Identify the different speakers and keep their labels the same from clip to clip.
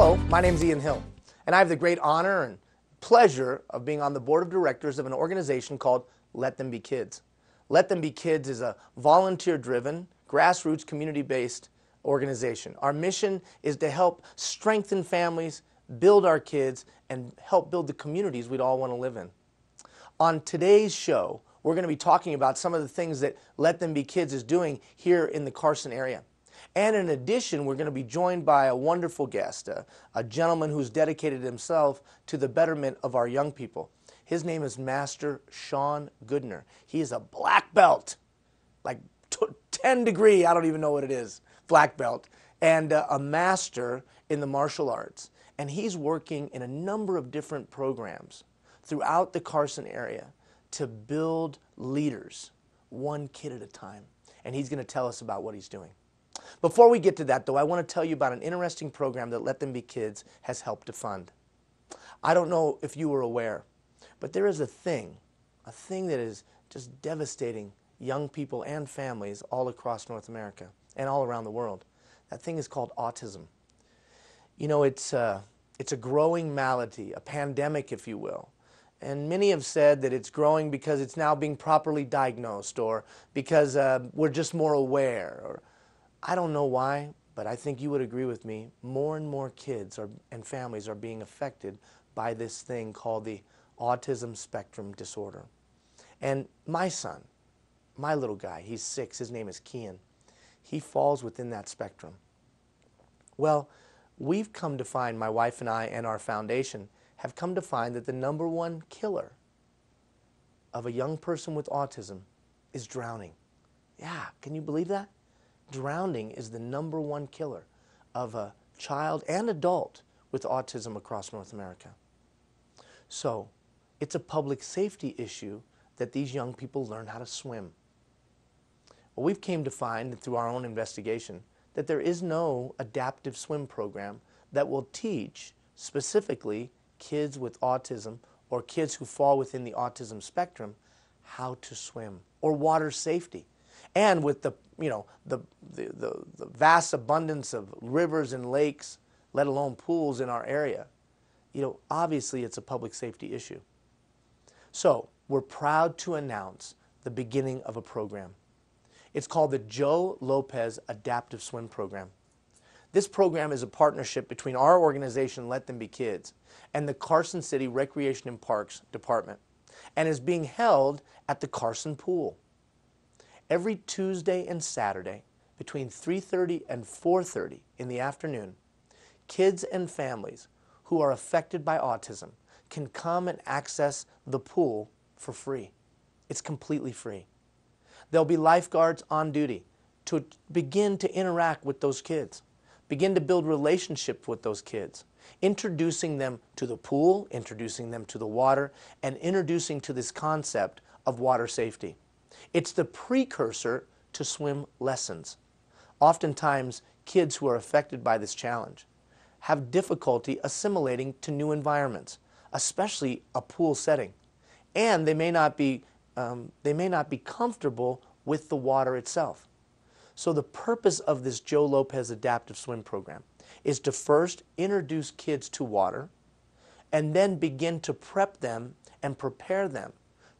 Speaker 1: Hello, my name is Ian Hill, and I have the great honor and pleasure of being on the board of directors of an organization called Let Them Be Kids. Let Them Be Kids is a volunteer-driven, grassroots, community-based organization. Our mission is to help strengthen families, build our kids, and help build the communities we'd all want to live in. On today's show, we're going to be talking about some of the things that Let Them Be Kids is doing here in the Carson area. And in addition, we're going to be joined by a wonderful guest, a gentleman who's dedicated himself to the betterment of our young people. His name is Master Sean Goodner. He is a black belt, like 10 degree, I don't even know what it is, black belt, and a master in the martial arts. And he's working in a number of different programs throughout the Carson area to build leaders, one kid at a time. And he's going to tell us about what he's doing. Before we get to that, though, I want to tell you about an interesting program that Let Them Be Kids has helped to fund. I don't know if you were aware, but there is a thing that is just devastating young people and families all across North America and all around the world. That thing is called autism. You know, it's a growing malady, a pandemic, if you will. And many have said that it's growing because it's now being properly diagnosed or because we're just more aware. Or I don't know why, but I think you would agree with me. More and more kids and families are being affected by this thing called the autism spectrum disorder. And my son, my little guy, he's 6, his name is Kian. He falls within that spectrum. Well, we've come to find, my wife and I and our foundation, have come to find that the #1 killer of a young person with autism is drowning. Yeah, can you believe that? Drowning is the #1 killer of a child and adult with autism across North America. So, it's a public safety issue that these young people learn how to swim. Well, we've came to find through our own investigation that there is no adaptive swim program that will teach specifically kids with autism or kids who fall within the autism spectrum how to swim or water safety. And with the vast abundance of rivers and lakes, let alone pools in our area, obviously it's a public safety issue. So we're proud to announce the beginning of a program. It's called the Joe Lopez Adaptive Swim Program. This program is a partnership between our organization, Let Them Be Kids, and the Carson City Recreation and Parks Department, and is being held at the Carson Pool. Every Tuesday and Saturday, between 3:30 and 4:30 in the afternoon, kids and families who are affected by autism can come and access the pool for free. It's completely free. There'll be lifeguards on duty to begin to interact with those kids, begin to build relationships with those kids, introducing them to the pool, introducing them to the water, and introducing to this concept of water safety. It's the precursor to swim lessons. Oftentimes, kids who are affected by this challenge have difficulty assimilating to new environments, especially a pool setting, and they may not be comfortable with the water itself. So the purpose of this Joe Lopez Adaptive Swim Program is to first introduce kids to water and then begin to prep them and prepare them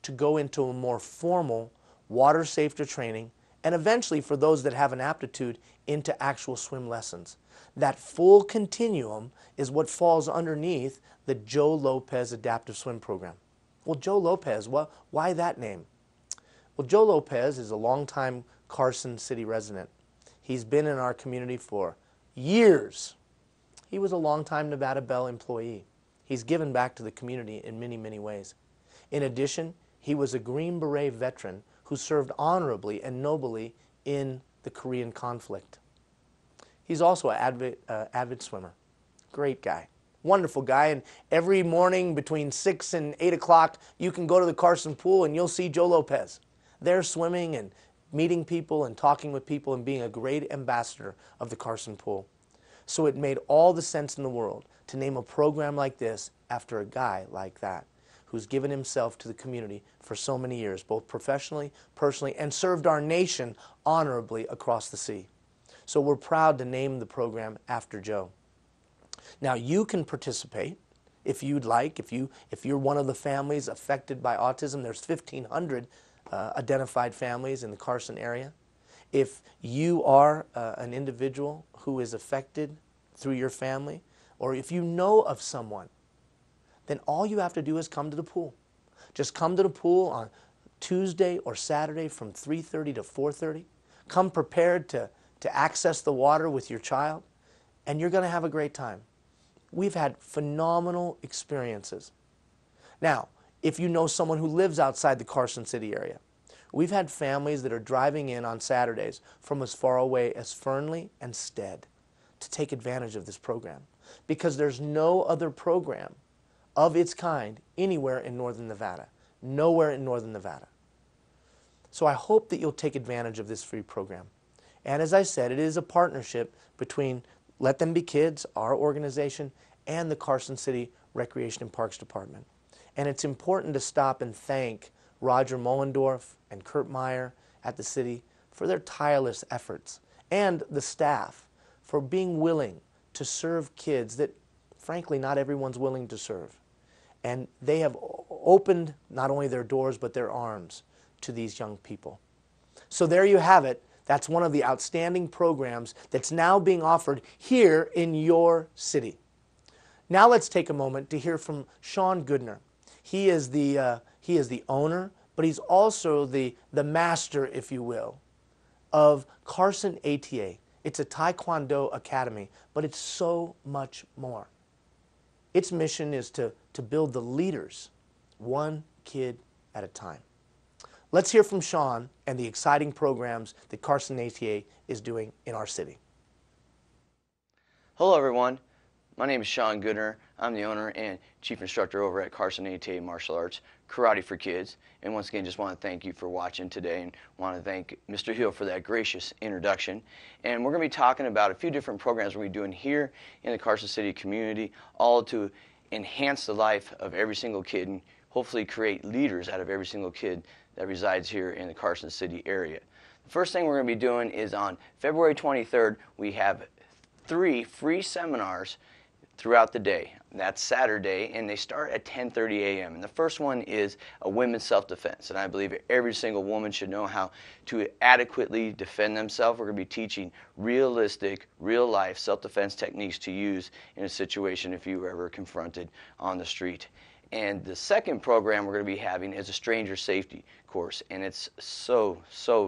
Speaker 1: to go into a more formal water safety training, and eventually, for those that have an aptitude, into actual swim lessons. That full continuum is what falls underneath the Joe Lopez Adaptive Swim Program. Well, Joe Lopez, why that name? Well, Joe Lopez is a longtime Carson City resident. He's been in our community for years. He was a longtime Nevada Bell employee. He's given back to the community in many, many ways. In addition, he was a Green Beret veteran who served honorably and nobly in the Korean conflict. He's also an avid swimmer. Great guy. Wonderful guy. And every morning between 6 and 8 o'clock, you can go to the Carson Pool and you'll see Joe Lopez there swimming and meeting people and talking with people and being a great ambassador of the Carson Pool. So it made all the sense in the world to name a program like this after a guy like that, who's given himself to the community for so many years, both professionally, personally, and served our nation honorably across the sea. So we're proud to name the program after Joe. Now you can participate if you'd like. If you're one of the families affected by autism, there's 1,500 identified families in the Carson area. If you are an individual who is affected through your family, or if you know of someone, then all you have to do is come to the pool. Just come to the pool on Tuesday or Saturday from 3:30 to 4:30. Come prepared to access the water with your child, and you're going to have a great time. We've had phenomenal experiences. Now, if you know someone who lives outside the Carson City area, we've had families that are driving in on Saturdays from as far away as Fernley and Stead to take advantage of this program, because there's no other program of its kind anywhere in Northern Nevada. Nowhere in Northern Nevada. So I hope that you'll take advantage of this free program. And as I said, it is a partnership between Let Them Be Kids, our organization, and the Carson City Recreation and Parks Department. And it's important to stop and thank Roger Mollendorf and Kurt Meyer at the city for their tireless efforts, and the staff for being willing to serve kids that, frankly, not everyone's willing to serve. And they have opened not only their doors, but their arms to these young people. So there you have it. That's one of the outstanding programs that's now being offered here in your city. Now let's take a moment to hear from Sean Goodner. He is the owner, but he's also the master, if you will, of Carson ATA. It's a Taekwondo academy, but it's so much more. Its mission is to build the leaders, one kid at a time. Let's hear from Sean and the exciting programs that Carson ATA is doing in our city.
Speaker 2: Hello everyone, my name is Sean Goodner. I'm the owner and chief instructor over at Carson ATA Martial Arts, Karate for Kids. And once again, just want to thank you for watching today, and want to thank Mr. Hill for that gracious introduction. And we're going to be talking about a few different programs we're doing here in the Carson City community, all to enhance the life of every single kid and hopefully create leaders out of every single kid that resides here in the Carson City area. The first thing we're going to be doing is on February 23rd, we have 3 free seminars throughout the day. That's Saturday, and they start at 10:30 a.m. And the first one is a women's self-defense, and I believe every single woman should know how to adequately defend themselves. We're going to be teaching realistic, real-life self-defense techniques to use in a situation if you were ever confronted on the street. And the second program we're going to be having is a stranger safety course, and it's so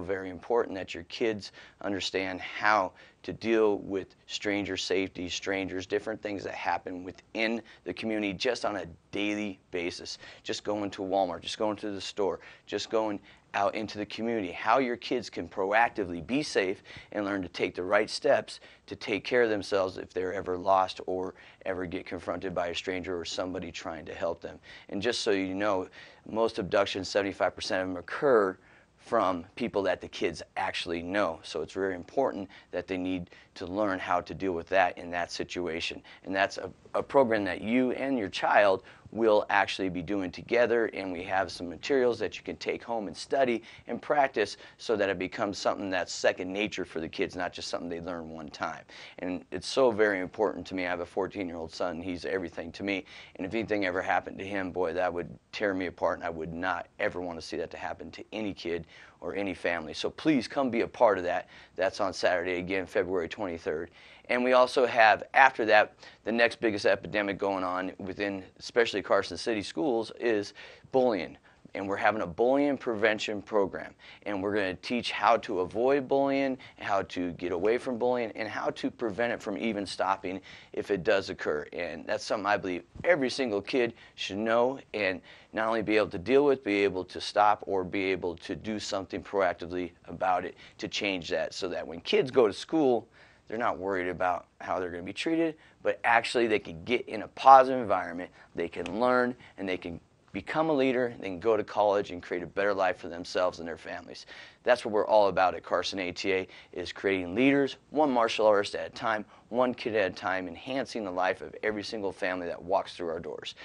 Speaker 2: very important that your kids understand how to deal with stranger safety, strangers, different things that happen within the community just on a daily basis. Just going to Walmart, just going to the store, just going out into the community, how your kids can proactively be safe and learn to take the right steps to take care of themselves if they're ever lost or ever get confronted by a stranger or somebody trying to help them. And just so you know, most abductions, 75% of them occur from people that the kids actually know. So it's very important that they need to learn how to deal with that in that situation. And that's a program that you and your child will actually be doing together, and we have some materials that you can take home and study and practice so that it becomes something that's second nature for the kids, not just something they learn one time. And it's so very important to me. I have a 14-year-old son. He's everything to me, and if anything ever happened to him, boy, that would tear me apart, and I would not ever want to see that to happen to any kid or any family. So please come be a part of that. That's on Saturday, again, February 23rd. And we also have, after that, the next biggest epidemic going on within, especially Carson City schools, is bullying. And we're having a bullying prevention program. And we're going to teach how to avoid bullying, how to get away from bullying, and how to prevent it from even stopping if it does occur. And that's something I believe every single kid should know, and not only be able to deal with, be able to stop, or be able to do something proactively about it to change that, so that when kids go to school, they're not worried about how they're going to be treated, but actually they can get in a positive environment, they can learn, and they can become a leader, they can go to college and create a better life for themselves and their families. That's what we're all about at Carson ATA, is creating leaders, one martial artist at a time, one kid at a time, enhancing the life of every single family that walks through our doors.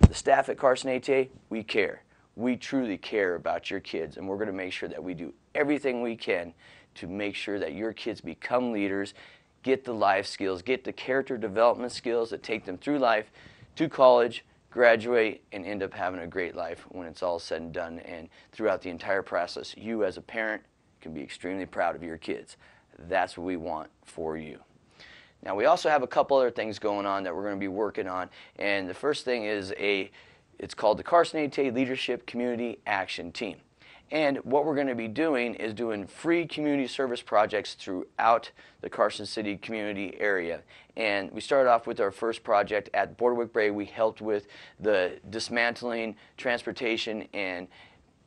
Speaker 2: The staff at Carson ATA, we care. We truly care about your kids, and we're going to make sure that we do everything we can to make sure that your kids become leaders get the life skills, get the character development skills that take them through life to college, graduate, and end up having a great life when it's all said and done. And throughout the entire process, you as a parent can be extremely proud of your kids. That's what we want for you. Now, we also have a couple other things going on that we're going to be working on. And the first thing is it's called the Carson ATA Leadership Community Action Team. And what we're going to be doing is doing free community service projects throughout the Carson City community area. And we started off with our first project at Bordewick Brae. We helped with the dismantling, transportation, and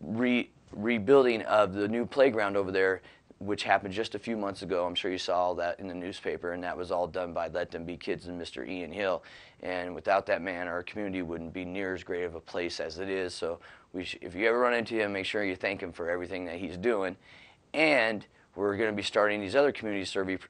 Speaker 2: rebuilding of the new playground over there, which happened just a few months ago. I'm sure you saw all that in the newspaper, and that was all done by Let Them Be Kids and Mr. Ian Hill. And without that man, our community wouldn't be near as great of a place as it is. So if you ever run into him, make sure you thank him for everything that he's doing. And we're going to be starting these other community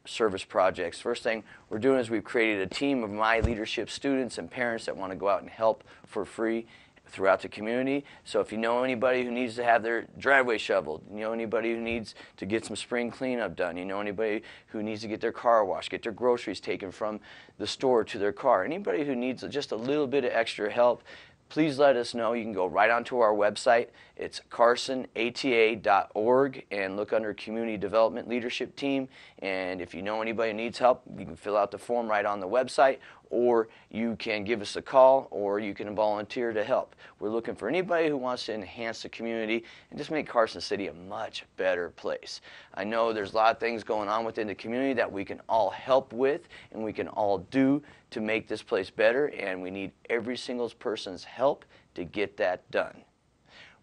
Speaker 2: service projects. First thing we're doing is we've created a team of My Leadership students and parents that want to go out and help for free throughout the community. So if you know anybody who needs to have their driveway shoveled, you know anybody who needs to get some spring cleanup done, you know anybody who needs to get their car washed, get their groceries taken from the store to their car, anybody who needs just a little bit of extra help, please let us know. You can go right onto our website. It's carsonata.org and look under Community Development Leadership Team. And if you know anybody who needs help, you can fill out the form right on the website, or you can give us a call, or you can volunteer to help. We're looking for anybody who wants to enhance the community and just make Carson City a much better place. I know there's a lot of things going on within the community that we can all help with and we can all do to make this place better, and we need every single person's help to get that done.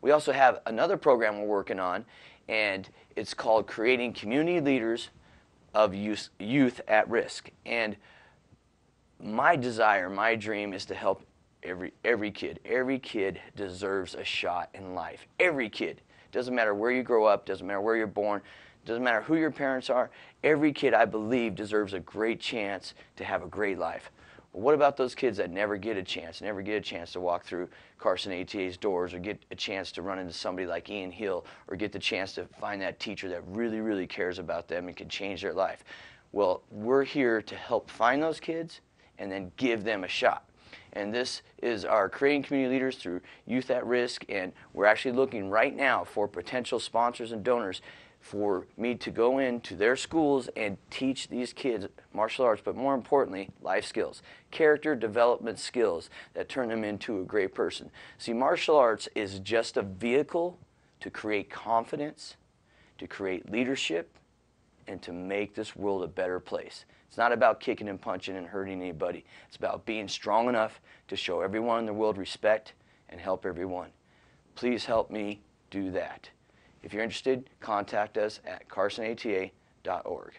Speaker 2: We also have another program we're working on, and it's called Creating Community Leaders of Youth at Risk. And my desire, my dream is to help every kid. Every kid deserves a shot in life. Every kid. Doesn't matter where you grow up, doesn't matter where you're born, doesn't matter who your parents are. Every kid, I believe, deserves a great chance to have a great life. But what about those kids that never get a chance to walk through Carson ATA's doors, or get a chance to run into somebody like Ian Hill, or get the chance to find that teacher that really, really cares about them and can change their life? Well, we're here to help find those kids and then give them a shot. And this is our Creating Community Leaders through Youth at Risk, and we're actually looking right now for potential sponsors and donors for me to go into their schools and teach these kids martial arts, but more importantly, life skills, character development skills that turn them into a great person. See, martial arts is just a vehicle to create confidence, to create leadership, and to make this world a better place. It's not about kicking and punching and hurting anybody. It's about being strong enough to show everyone in the world respect and help everyone. Please help me do that. If you're interested, contact us at carsonata.org.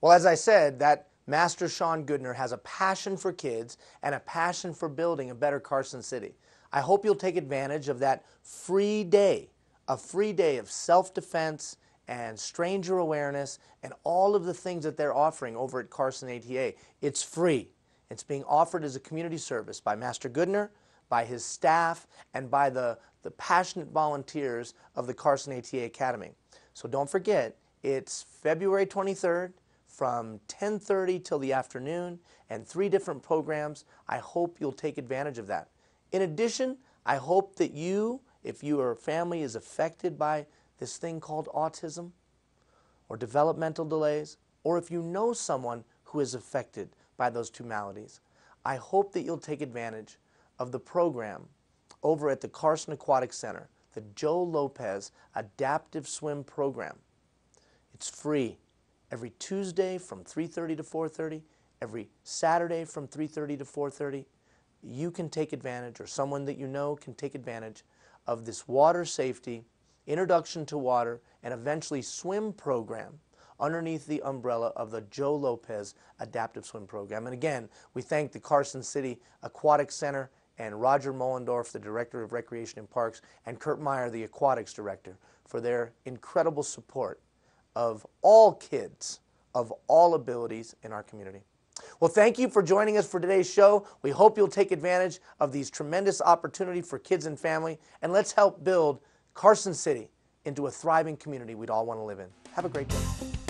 Speaker 1: Well, as I said, that Master Sean Goodner has a passion for kids and a passion for building a better Carson City. I hope you'll take advantage of that free day, a free day of self-defense and stranger awareness and all of the things that they're offering over at Carson ATA. It's free. It's being offered as a community service by Master Goodner, by his staff, and by the passionate volunteers of the Carson ATA Academy. So don't forget, it's February 23rd from 10:30 till the afternoon, and 3 different programs. I hope you'll take advantage of that. In addition, I hope that you, if your family is affected by this thing called autism or developmental delays, or if you know someone who is affected by those 2 maladies, I hope that you'll take advantage of the program over at the Carson Aquatic Center, the Joe Lopez Adaptive Swim Program. It's free every Tuesday from 3:30 to 4:30, every Saturday from 3:30 to 4:30. You can take advantage, or someone that you know can take advantage of this water safety, introduction to water, and eventually swim program underneath the umbrella of the Joe Lopez Adaptive Swim Program. And again, we thank the Carson City Aquatic Center and Roger Mollendorf, the Director of Recreation and Parks, and Kurt Meyer, the Aquatics Director, for their incredible support of all kids of all abilities in our community. Well, thank you for joining us for today's show. We hope you'll take advantage of these tremendous opportunities for kids and family, and let's help build Carson City into a thriving community we'd all want to live in. Have a great day.